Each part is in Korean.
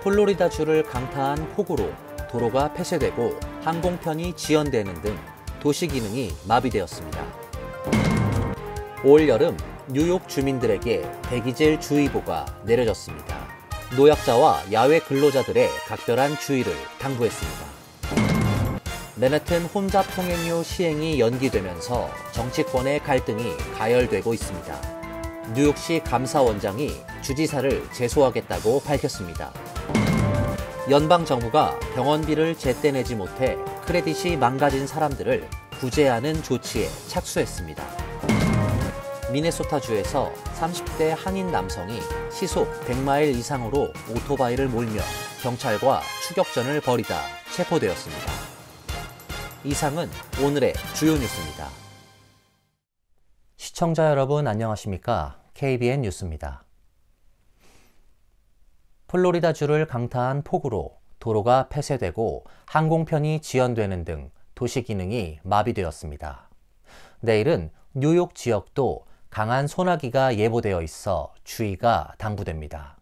플로리다주를 강타한 폭우로 도로가 폐쇄되고 항공편이 지연되는 등 도시 기능이 마비되었습니다. 올 여름 뉴욕 주민들에게 대기질 주의보가 내려졌습니다. 노약자와 야외 근로자들의 각별한 주의를 당부했습니다. 맨해튼 혼잡 통행료 시행이 연기되면서 정치권의 갈등이 가열되고 있습니다. 뉴욕시 감사원장이 주지사를 제소하겠다고 밝혔습니다. 연방정부가 병원비를 제때 내지 못해 크레딧이 망가진 사람들을 구제하는 조치에 착수했습니다. 미네소타주에서 30대 한인 남성이 시속 100마일 이상으로 오토바이를 몰며 경찰과 추격전을 벌이다 체포되었습니다. 이상은 오늘의 주요 뉴스입니다. 시청자 여러분 안녕하십니까? KBN 뉴스입니다. 플로리다주를 강타한 폭우로 도로가 폐쇄되고 항공편이 지연되는 등 도시 기능이 마비되었습니다. 내일은 뉴욕 지역도 강한 소나기가 예보되어 있어 주의가 당부됩니다.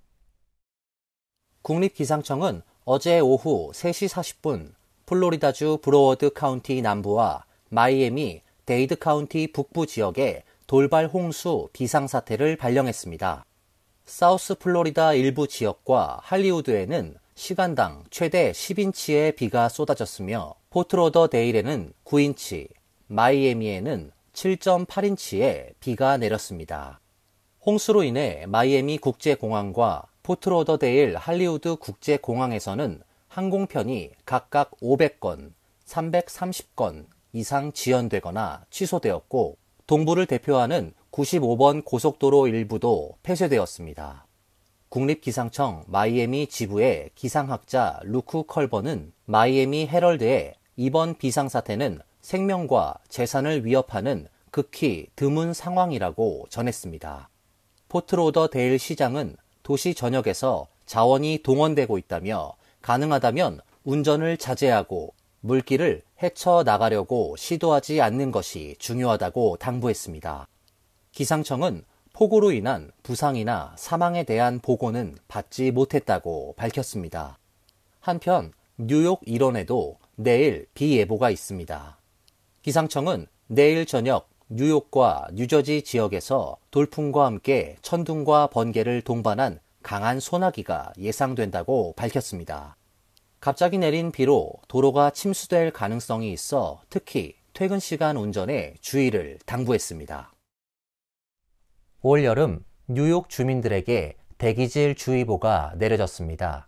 국립기상청은 어제 오후 3시 40분 플로리다주 브로워드 카운티 남부와 마이애미 데이드 카운티 북부 지역에 돌발 홍수 비상사태를 발령했습니다. 사우스 플로리다 일부 지역과 할리우드에는 시간당 최대 10인치의 비가 쏟아졌으며 포트로더데일에는 9인치, 마이애미에는 7.8인치의 비가 내렸습니다. 홍수로 인해 마이애미 국제공항과 포트로더데일 할리우드 국제공항에서는 항공편이 각각 500건, 330건 이상 지연되거나 취소되었고 동부를 대표하는 95번 고속도로 일부도 폐쇄되었습니다. 국립기상청 마이애미 지부의 기상학자 루크 컬버는 마이애미 헤럴드의 이번 비상사태는 생명과 재산을 위협하는 극히 드문 상황이라고 전했습니다. 포트로더데일 시장은 도시 전역에서 자원이 동원되고 있다며 가능하다면 운전을 자제하고 물길을 헤쳐나가려고 시도하지 않는 것이 중요하다고 당부했습니다. 기상청은 폭우로 인한 부상이나 사망에 대한 보고는 받지 못했다고 밝혔습니다. 한편 뉴욕 일원에도 내일 비 예보가 있습니다. 기상청은 내일 저녁 뉴욕과 뉴저지 지역에서 돌풍과 함께 천둥과 번개를 동반한 강한 소나기가 예상된다고 밝혔습니다. 갑자기 내린 비로 도로가 침수될 가능성이 있어 특히 퇴근 시간 운전에 주의를 당부했습니다. 올 여름 뉴욕 주민들에게 대기질 주의보가 내려졌습니다.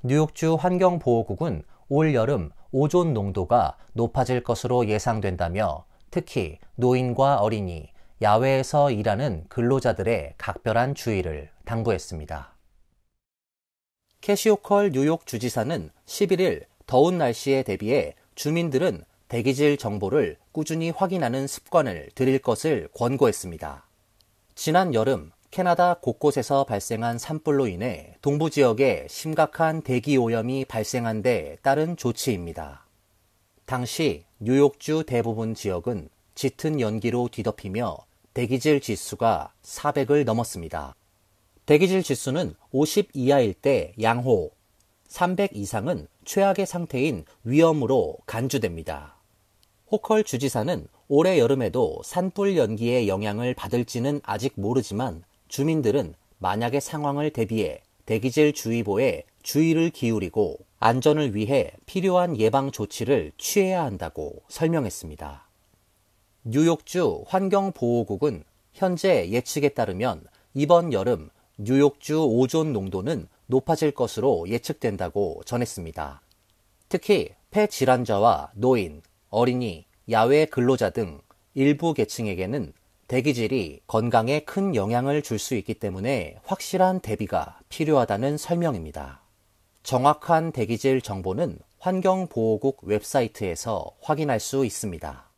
뉴욕주 환경보호국은 올 여름 오존 농도가 높아질 것으로 예상된다며 특히 노인과 어린이, 야외에서 일하는 근로자들의 각별한 주의를 당부했습니다. 캐시 호컬 뉴욕 주지사는 11일 더운 날씨에 대비해 주민들은 대기질 정보를 꾸준히 확인하는 습관을 들일 것을 권고했습니다. 지난 여름 캐나다 곳곳에서 발생한 산불로 인해 동부 지역에 심각한 대기 오염이 발생한 데 따른 조치입니다. 당시 뉴욕주 대부분 지역은 짙은 연기로 뒤덮이며 대기질 지수가 400을 넘었습니다. 대기질 지수는 50 이하일 때 양호, 300 이상은 최악의 상태인 위험으로 간주됩니다. 호컬 주지사는 올해 여름에도 산불 연기의 영향을 받을지는 아직 모르지만 주민들은 만약의 상황을 대비해 대기질 주의보에 주의를 기울이고 안전을 위해 필요한 예방 조치를 취해야 한다고 설명했습니다. 뉴욕주 환경보호국은 현재 예측에 따르면 이번 여름 뉴욕주 오존 농도는 높아질 것으로 예측된다고 전했습니다. 특히 폐질환자와 노인, 어린이, 야외 근로자 등 일부 계층에게는 대기질이 건강에 큰 영향을 줄 수 있기 때문에 확실한 대비가 필요하다는 설명입니다. 정확한 대기질 정보는 환경보호국 웹사이트에서 확인할 수 있습니다.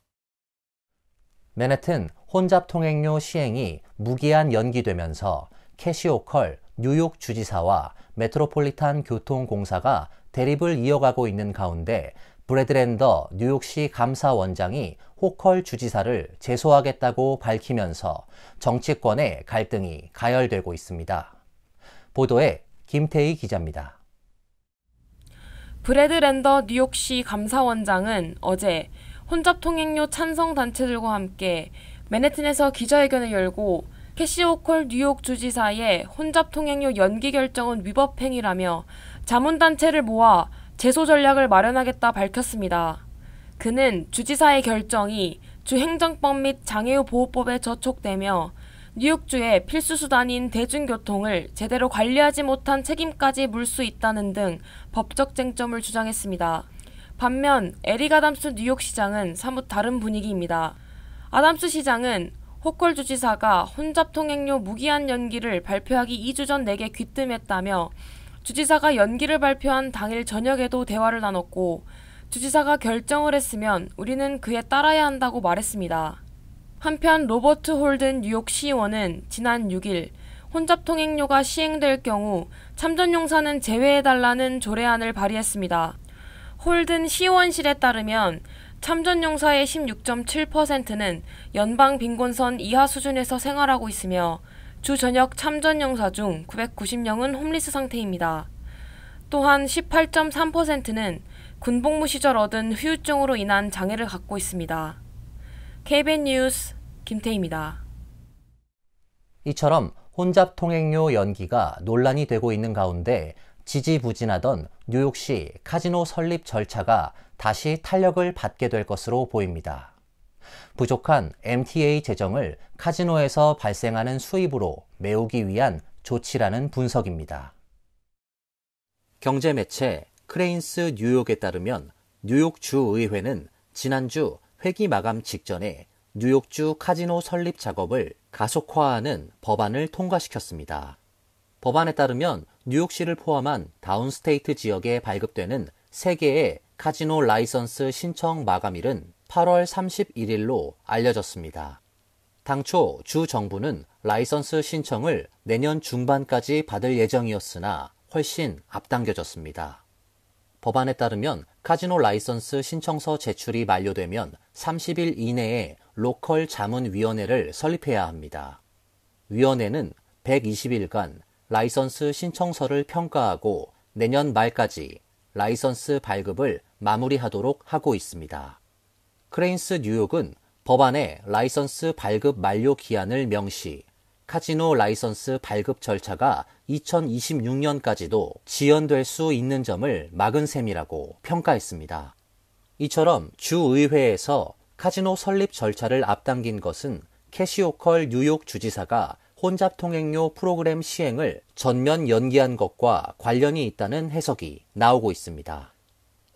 맨해튼 혼잡 통행료 시행이 무기한 연기되면서 캐시 호컬 뉴욕 주지사와 메트로폴리탄 교통공사가 대립을 이어가고 있는 가운데 브래드 랜더 뉴욕시 감사원장이 호컬 주지사를 제소하겠다고 밝히면서 정치권의 갈등이 가열되고 있습니다. 보도에 김태희 기자입니다. 브래드 랜더 뉴욕시 감사원장은 어제 혼잡통행료 찬성 단체들과 함께 맨해튼에서 기자회견을 열고 캐시 호컬 뉴욕 주지사의 혼잡통행료 연기 결정은 위법 행위라며 자문단체를 모아 제소 전략을 마련하겠다 밝혔습니다. 그는 주지사의 결정이 주 행정법 및 장애우 보호법에 저촉되며 뉴욕주의 필수수단인 대중교통을 제대로 관리하지 못한 책임까지 물 수 있다는 등 법적 쟁점을 주장했습니다. 반면 에릭 아담스 뉴욕시장은 사뭇 다른 분위기입니다. 아담스 시장은 호컬 주지사가 혼잡통행료 무기한 연기를 발표하기 2주 전 내게 귀뜸했다며 주지사가 연기를 발표한 당일 저녁에도 대화를 나눴고 주지사가 결정을 했으면 우리는 그에 따라야 한다고 말했습니다. 한편 로버트 홀든 뉴욕 시의원은 지난 6일 혼잡통행료가 시행될 경우 참전용사는 제외해달라는 조례안을 발의했습니다. 홀든 시의원실에 따르면 참전용사의 16.7%는 연방 빈곤선 이하 수준에서 생활하고 있으며 주 전역 참전용사 중 990명은 홈리스 상태입니다. 또한 18.3%는 군복무 시절 얻은 후유증으로 인한 장애를 갖고 있습니다. KBS 뉴스 김태희입니다. 이처럼 혼잡통행료 연기가 논란이 되고 있는 가운데 지지부진하던 뉴욕시 카지노 설립 절차가 다시 탄력을 받게 될 것으로 보입니다. 부족한 MTA 재정을 카지노에서 발생하는 수입으로 메우기 위한 조치라는 분석입니다. 경제 매체 크레인스 뉴욕에 따르면 뉴욕 주의회는 지난주 회기 마감 직전에 뉴욕주 카지노 설립 작업을 가속화하는 법안을 통과시켰습니다. 법안에 따르면 뉴욕시를 포함한 다운스테이트 지역에 발급되는 3개의 카지노 라이선스 신청 마감일은 8월 31일로 알려졌습니다. 당초 주 정부는 라이선스 신청을 내년 중반까지 받을 예정이었으나 훨씬 앞당겨졌습니다. 법안에 따르면 카지노 라이선스 신청서 제출이 만료되면 30일 이내에 로컬 자문위원회를 설립해야 합니다. 위원회는 120일간 라이선스 신청서를 평가하고 내년 말까지 라이선스 발급을 마무리하도록 하고 있습니다. 크레인스 뉴욕은 법안에 라이선스 발급 만료 기한을 명시, 카지노 라이선스 발급 절차가 2026년까지도 지연될 수 있는 점을 막은 셈이라고 평가했습니다. 이처럼 주의회에서 카지노 설립 절차를 앞당긴 것은 캐시 호컬 뉴욕 주지사가 혼잡통행료 프로그램 시행을 전면 연기한 것과 관련이 있다는 해석이 나오고 있습니다.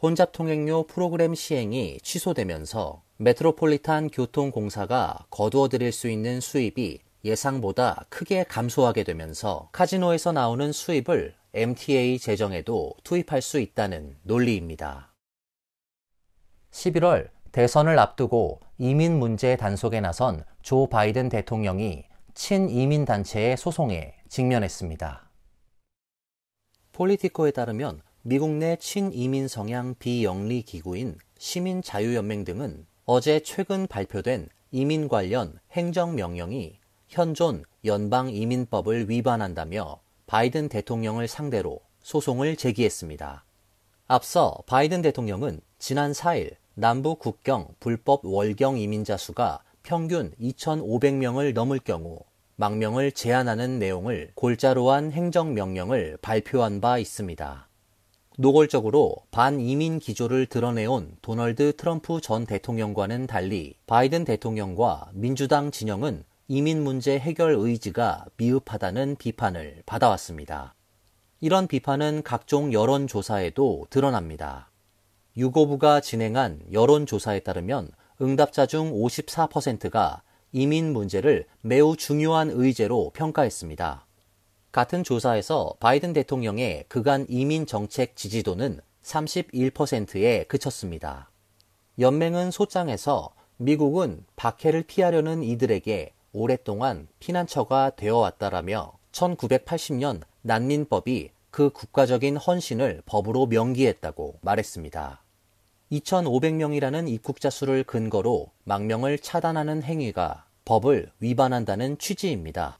혼잡통행료 프로그램 시행이 취소되면서 메트로폴리탄 교통공사가 거두어들일 수 있는 수입이 예상보다 크게 감소하게 되면서 카지노에서 나오는 수입을 MTA 재정에도 투입할 수 있다는 논리입니다. 11월 대선을 앞두고 이민 문제 단속에 나선 조 바이든 대통령이 친이민 단체의 소송에 직면했습니다. 폴리티코에 따르면 미국 내 친이민 성향 비영리 기구인 시민자유연맹 등은 어제 최근 발표된 이민 관련 행정명령이 현존 연방이민법을 위반한다며 바이든 대통령을 상대로 소송을 제기했습니다. 앞서 바이든 대통령은 지난 4일 남부 국경 불법 월경 이민자 수가 평균 2,500명을 넘을 경우 망명을 제한하는 내용을 골자로 한 행정명령을 발표한 바 있습니다. 노골적으로 반이민 기조를 드러내온 도널드 트럼프 전 대통령과는 달리 바이든 대통령과 민주당 진영은 이민 문제 해결 의지가 미흡하다는 비판을 받아왔습니다. 이런 비판은 각종 여론조사에도 드러납니다. 유고부가 진행한 여론조사에 따르면 응답자 중 54%가 이민 문제를 매우 중요한 의제로 평가했습니다. 같은 조사에서 바이든 대통령의 그간 이민 정책 지지도는 31%에 그쳤습니다. 연맹은 소장에서 미국은 박해를 피하려는 이들에게 오랫동안 피난처가 되어왔다라며 1980년 난민법이 그 국가적인 헌신을 법으로 명기했다고 말했습니다. 2,500명이라는 입국자 수를 근거로 망명을 차단하는 행위가 법을 위반한다는 취지입니다.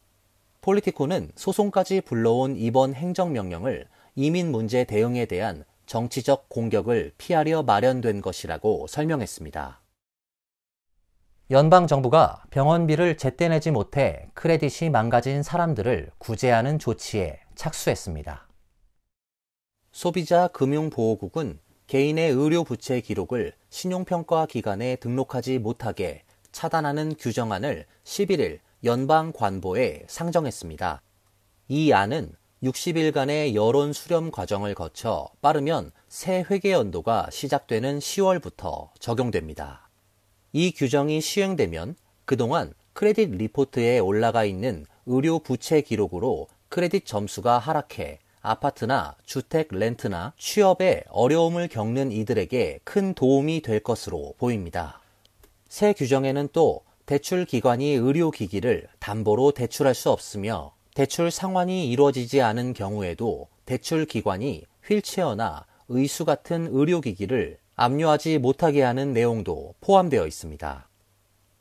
폴리티코는 소송까지 불러온 이번 행정명령을 이민 문제 대응에 대한 정치적 공격을 피하려 마련된 것이라고 설명했습니다. 연방정부가 병원비를 제때 내지 못해 크레딧이 망가진 사람들을 구제하는 조치에 착수했습니다. 소비자 금융보호국은 개인의 의료 부채 기록을 신용평가 기관에 등록하지 못하게 차단하는 규정안을 11일 연방관보에 상정했습니다. 이 안은 60일간의 여론 수렴 과정을 거쳐 빠르면 새 회계연도가 시작되는 10월부터 적용됩니다. 이 규정이 시행되면 그동안 크레딧 리포트에 올라가 있는 의료 부채 기록으로 크레딧 점수가 하락해 아파트나 주택 렌트나 취업에 어려움을 겪는 이들에게 큰 도움이 될 것으로 보입니다. 새 규정에는 또 대출 기관이 의료기기를 담보로 대출할 수 없으며 대출 상환이 이루어지지 않은 경우에도 대출 기관이 휠체어나 의수 같은 의료기기를 압류하지 못하게 하는 내용도 포함되어 있습니다.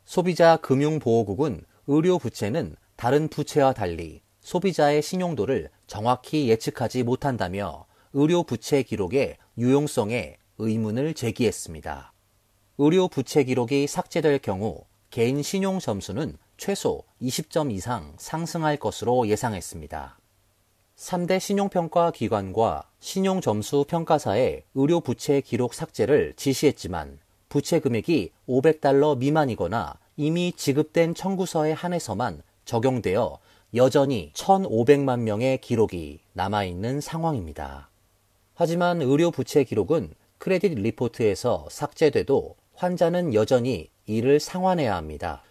소비자 금융보호국은 의료 부채는 다른 부채와 달리 소비자의 신용도를 정확히 예측하지 못한다며 의료 부채 기록의 유용성에 의문을 제기했습니다. 의료 부채 기록이 삭제될 경우 개인 신용 점수는 최소 20점 이상 상승할 것으로 예상했습니다. 3대 신용평가 기관과 신용점수 평가사에 의료 부채 기록 삭제를 지시했지만 부채 금액이 $500 미만이거나 이미 지급된 청구서에 한해서만 적용되어 여전히 1,500만 명의 기록이 남아있는 상황입니다. 하지만 의료 부채 기록은 크레딧 리포트에서 삭제돼도 환자는 여전히 이를 상환해야 합니다.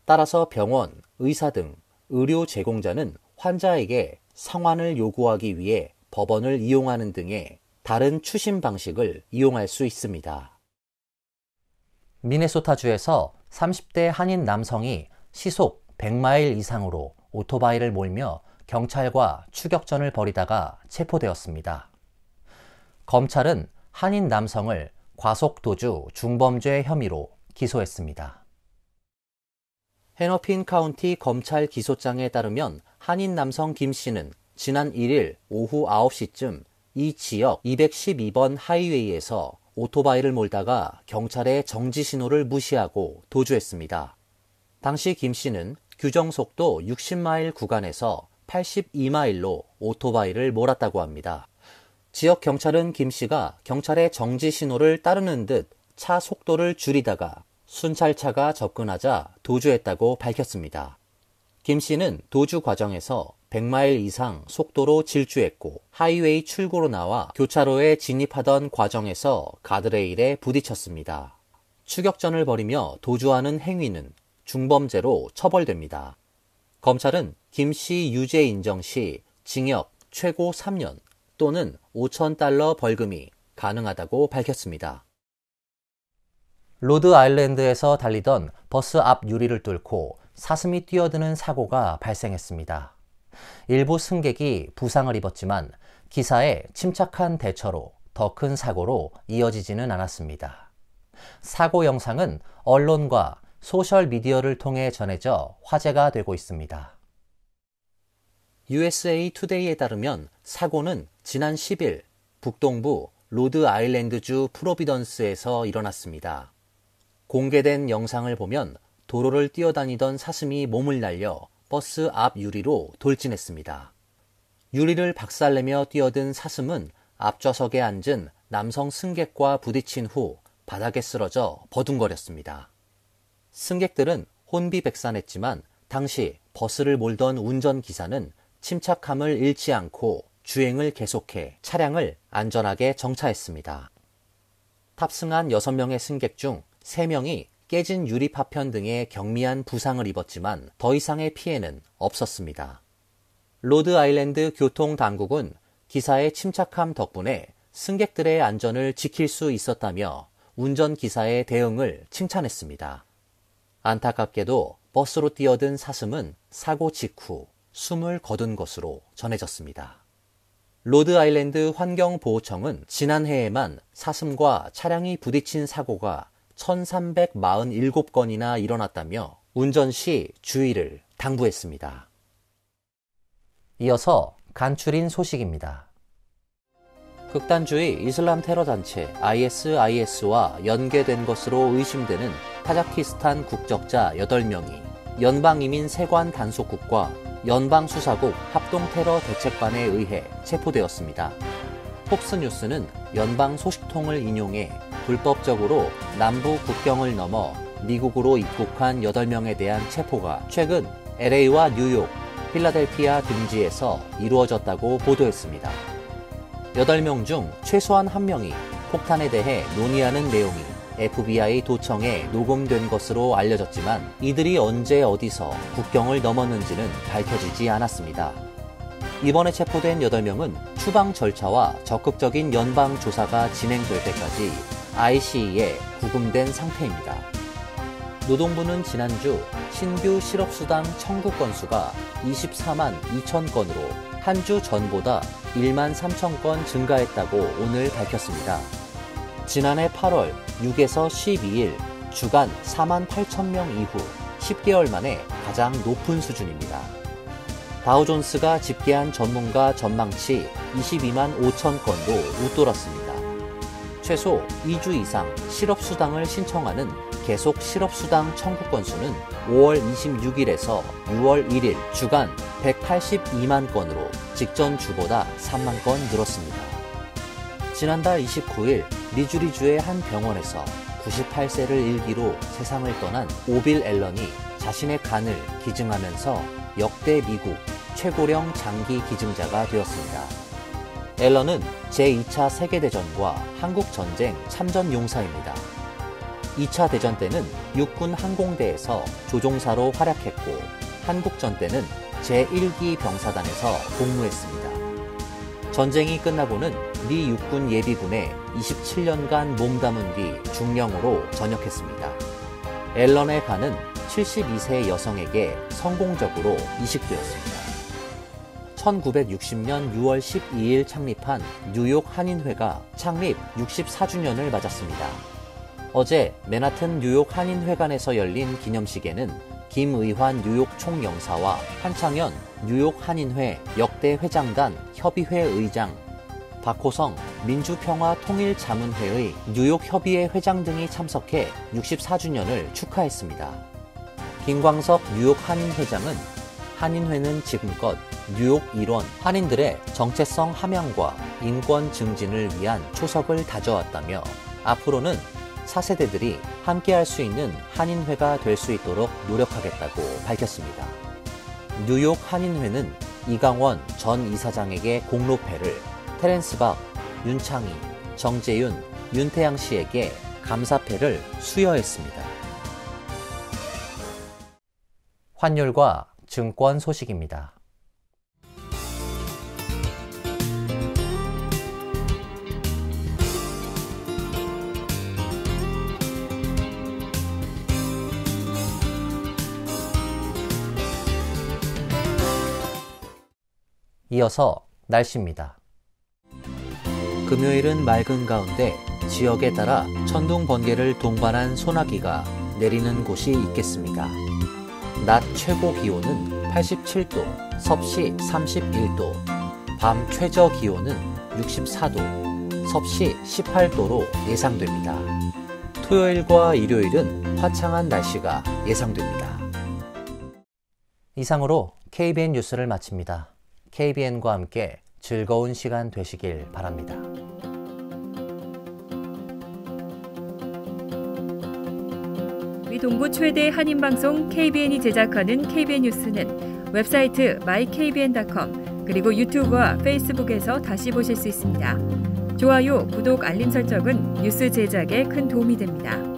따라서 병원, 의사 등 의료 제공자는 환자에게 상환을 요구하기 위해 법원을 이용하는 등의 다른 추심 방식을 이용할 수 있습니다. 미네소타주에서 30대 한인 남성이 시속 100마일 이상으로 오토바이를 몰며 경찰과 추격전을 벌이다가 체포되었습니다. 검찰은 한인 남성을 과속도주 중범죄 혐의로 기소했습니다. 헤너핀 카운티 검찰 기소장에 따르면 한인 남성 김 씨는 지난 1일 오후 9시쯤 이 지역 212번 하이웨이에서 오토바이를 몰다가 경찰의 정지 신호를 무시하고 도주했습니다. 당시 김 씨는 규정속도 60마일 구간에서 82마일로 오토바이를 몰았다고 합니다. 지역 경찰은 김 씨가 경찰의 정지 신호를 따르는 듯 차 속도를 줄이다가 순찰차가 접근하자 도주했다고 밝혔습니다. 김 씨는 도주 과정에서 100마일 이상 속도로 질주했고 하이웨이 출구로 나와 교차로에 진입하던 과정에서 가드레일에 부딪혔습니다. 추격전을 벌이며 도주하는 행위는 중범죄로 처벌됩니다. 검찰은 김 씨 유죄 인정 시 징역 최고 3년 또는 $5,000 벌금이 가능하다고 밝혔습니다. 로드 아일랜드에서 달리던 버스 앞 유리를 뚫고 사슴이 뛰어드는 사고가 발생했습니다. 일부 승객이 부상을 입었지만 기사의 침착한 대처로 더 큰 사고로 이어지지는 않았습니다. 사고 영상은 언론과 소셜미디어를 통해 전해져 화제가 되고 있습니다. USA 투데이에 따르면 사고는 지난 10일 북동부 로드 아일랜드주 프로비던스에서 일어났습니다. 공개된 영상을 보면 도로를 뛰어다니던 사슴이 몸을 날려 버스 앞 유리로 돌진했습니다. 유리를 박살내며 뛰어든 사슴은 앞좌석에 앉은 남성 승객과 부딪힌 후 바닥에 쓰러져 버둥거렸습니다. 승객들은 혼비백산했지만 당시 버스를 몰던 운전기사는 침착함을 잃지 않고 주행을 계속해 차량을 안전하게 정차했습니다. 탑승한 6명의 승객 중 3명이 깨진 유리 파편 등의 경미한 부상을 입었지만 더 이상의 피해는 없었습니다. 로드 아일랜드 교통당국은 기사의 침착함 덕분에 승객들의 안전을 지킬 수 있었다며 운전기사의 대응을 칭찬했습니다. 안타깝게도 버스로 뛰어든 사슴은 사고 직후 숨을 거둔 것으로 전해졌습니다. 로드 아일랜드 환경보호청은 지난해에만 사슴과 차량이 부딪힌 사고가 1,347건이나 일어났다며 운전 시 주의를 당부했습니다. 이어서 간추린 소식입니다. 극단주의 이슬람 테러 단체 ISIS와 연계된 것으로 의심되는 타자키스탄 국적자 8명이 연방이민 세관 단속국과 연방수사국 합동테러 대책반에 의해 체포되었습니다. 폭스뉴스는 연방 소식통을 인용해 불법적으로 남부 국경을 넘어 미국으로 입국한 8명에 대한 체포가 최근 LA와 뉴욕, 필라델피아 등지에서 이루어졌다고 보도했습니다. 8명 중 최소한 1명이 폭탄에 대해 논의하는 내용이 FBI 도청에 녹음된 것으로 알려졌지만 이들이 언제 어디서 국경을 넘었는지는 밝혀지지 않았습니다. 이번에 체포된 8명은 추방 절차와 적극적인 연방 조사가 진행될 때까지 ICE에 구금된 상태입니다. 노동부는 지난주 신규 실업수당 청구 건수가 24만 2천 건으로 한 주 전보다 1만 3천 건 증가했다고 오늘 밝혔습니다. 지난해 8월 6에서 12일 주간 4만 8천 명 이후 10개월 만에 가장 높은 수준입니다. 다우존스가 집계한 전문가 전망치 22만 5천 건도 웃돌았습니다. 최소 2주 이상 실업수당을 신청하는 계속 실업수당 청구 건수는 5월 26일에서 6월 1일 주간 182만 건으로 직전 주보다 3만 건 늘었습니다. 지난달 29일 미주리주의 한 병원에서 98세를 일기로 세상을 떠난 오빌 앨런이 자신의 간을 기증하면서 역대 미국 최고령 장기 기증자가 되었습니다. 앨런은 제2차 세계대전과 한국전쟁 참전 용사입니다. 2차 대전 때는 육군 항공대에서 조종사로 활약했고 한국전 때는 제1기 병사단에서 복무했습니다. 전쟁이 끝나고는 미 육군 예비군에 27년간 몸담은 뒤 중령으로 전역했습니다. 앨런의 간은 72세 여성에게 성공적으로 이식되었습니다. 1960년 6월 12일 창립한 뉴욕 한인회가 창립 64주년을 맞았습니다. 어제 맨하튼 뉴욕 한인회관에서 열린 기념식에는 김의환 뉴욕 총영사와 한창현 뉴욕 한인회 역대 회장단 협의회 의장, 박호성 민주평화통일자문회의 뉴욕 협의회 회장 등이 참석해 64주년을 축하했습니다. 김광석 뉴욕 한인회장은 한인회는 지금껏 뉴욕 일원 한인들의 정체성 함양과 인권 증진을 위한 초석을 다져왔다며 앞으로는 4세대들이 함께할 수 있는 한인회가 될 수 있도록 노력하겠다고 밝혔습니다. 뉴욕 한인회는 이강원 전 이사장에게 공로패를, 테렌스 박, 윤창희, 정재윤, 윤태양 씨에게 감사패를 수여했습니다. 환율과 증권 소식입니다. 이어서 날씨입니다. 금요일은 맑은 가운데 지역에 따라 천둥 번개를 동반한 소나기가 내리는 곳이 있겠습니다. 낮 최고 기온은 87도, 섭씨 31도, 밤 최저 기온은 64도, 섭씨 18도로 예상됩니다. 토요일과 일요일은 화창한 날씨가 예상됩니다. 이상으로 KBN 뉴스를 마칩니다. KBN과 함께 즐거운 시간 되시길 바랍니다. 미 동부 최대 한인방송 KBN이 제작하는 KBN 뉴스는 웹사이트 mykbn.com 그리고 유튜브와 페이스북에서 다시 보실 수 있습니다. 좋아요, 구독, 알림 설정은 뉴스 제작에 큰 도움이 됩니다.